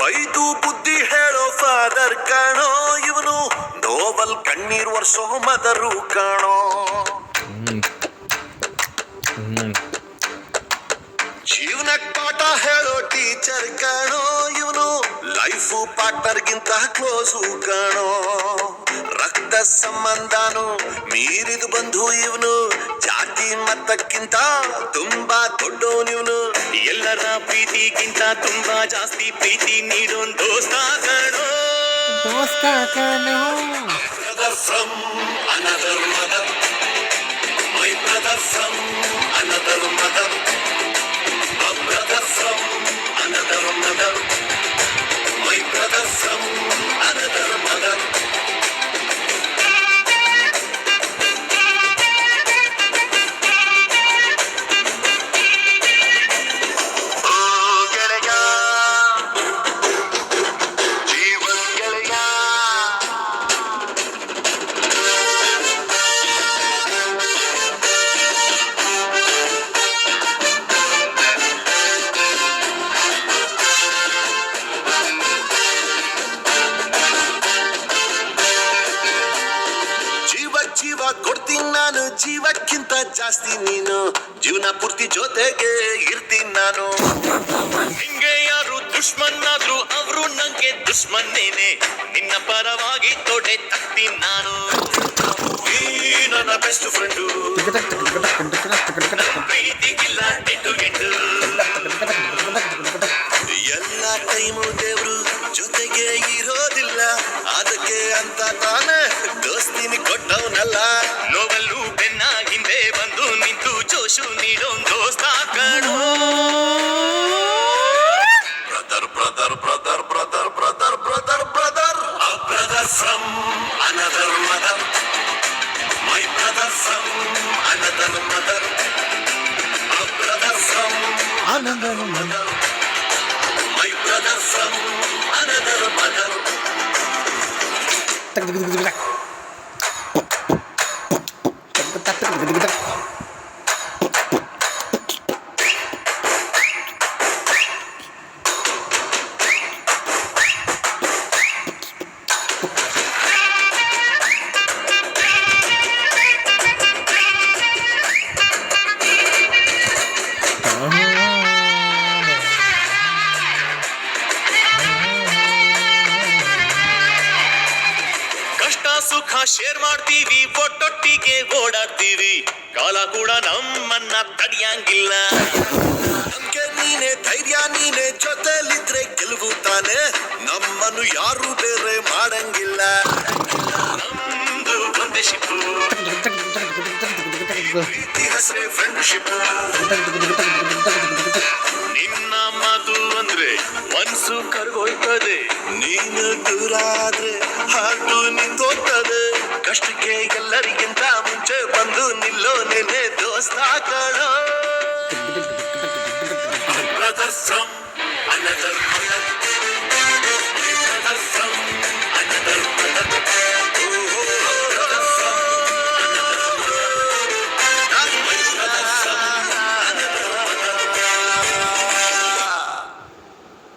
ಬೈದು ಬುದ್ಧಿ ಹೇಳೋ ಫಾದರ್ ಕಾಣೋ, ಇವನು ನೋಬಲ್ ಕಣ್ಣೀರ್ ವರ್ಷೋ ಮದರು ಕಾಣೋ. ಜೀವನಕ್ ಪಾಠ ಹೇಳೋ ಟೀಚರ್ ಕಾಣೋ, ಇವನು ಲೈಫು ಪಾರ್ಟ್ನರ್ಗಿಂತ ಕ್ಲೋಸು ಕಾಣೋ. ರಕ್ತ ಸಂಬಂಧನು ಮೀರಿದು ಬಂಧು ಇವನು, ಜಾತಿ ಮತಕ್ಕಿಂತ ತುಂಬಾ ದೊಡ್ಡೋನಿವನು. ಎಲ್ಲರ ಪ್ರೀತಿಗಿಂತ ತುಂಬಾ ಜಾಸ್ತಿ ಪ್ರೀತಿ ನೀಡೋನ್ ದೋಸ್ತ ಕಾಣೋ. Brother from another mother, my brother from another mother, a brother from another mother, my brother from another mother. ಜೀವ ಕೊಡ್ತೀನಿ ನಾನು, ಜೀವಕ್ಕಿಂತ ಜಾಸ್ತಿ ನೀನು, ಜೀವನ ಪೂರ್ತಿ ಜೊತೆಗೆ ಇರ್ತೀನಿ ನಾನು. ಹಿಂಗೆ ಯಾರು ದುಶ್ಮನ್ನಾದ್ರು ಅವರು ನಂಗೆ ದುಶ್ಮನ್ನೇನೆ, ನಿನ್ನ ಪರವಾಗಿ ತೊಡೆ ತಗ್ತೀನಿ ನಾನು. ಈ ನನ್ನ ಬೆಸ್ಟ್ ಫ್ರೆಂಡು, ಪ್ರೀತಿಗಿಲ್ಲ ಗೆಟ್ಟು. ಎಲ್ಲ ಟೈಮು ದೇವ್ರು ಜೊತೆಗೆ ಇರೋದಿಲ್ಲ, ಅದಕ್ಕೆ ಅಂತ ತಾನೇ ದೋಸ್ತಿನಿ ಕೊಟ್ಟವನಲ್ಲ. ನೋವಲ್ಲೂ ಬೆನ್ನ ಹಿಂದೆ ಬಂದು ನಿಂತು ಜೋಶು ನೀಡೋನ್ ದೋಸ್ತ ಕಾಣೋ. Brother brother brother brother brother brother brother, a brother from another mother, my brother from another mother, a brother from another mother, my brother from another mother. ಸುಖ ಶೇರ್ ಮಾಡ್ತೀವಿ, ಒಟ್ಟೊಟ್ಟಿಗೆ ಓಡಾಡ್ತೀವಿ, ಕಾಲ ಕೂಡ ನಮ್ಮನ್ನ ತಡಿಯಂಗಿಲ್ಲ. ನಮ್ಗೆ ನೀನೆ ಧೈರ್ಯ, ನೀನೆ ಜೊತೆಲಿದ್ರೆ ಗೆಲುವು ತಾನೆ, ನಮ್ಮನ್ನು ಯಾರು ಬೇರೆ ಮಾಡಂಗಿಲ್ಲ. ನಮ್ದು ಒಂದೇ ಶಿಪ್ಪು, ಪ್ರೀತಿ ಹೆಸರೇ ಫ್ರೆಂಡ್ಶಿಪ್. ನಿನ್ನ ಮಾತು ಅಂದ್ರೆ ಮನ್ಸು ಕರ್ಗೋಯ್ತದೆ, ನೀನು ದೂರ ಆದ್ರೆ ಹಾಡು ನಿಂತೋಗ್ತದೆ. ಕಷ್ಟಕ್ಕೆ ಎಲ್ಲರಿಗಿಂತ ಮುಂಚೆ ಬಂದು ನಿಲ್ಲೋ ನೆನೆ ದೋಸ್ತ ಕಾಣೋ.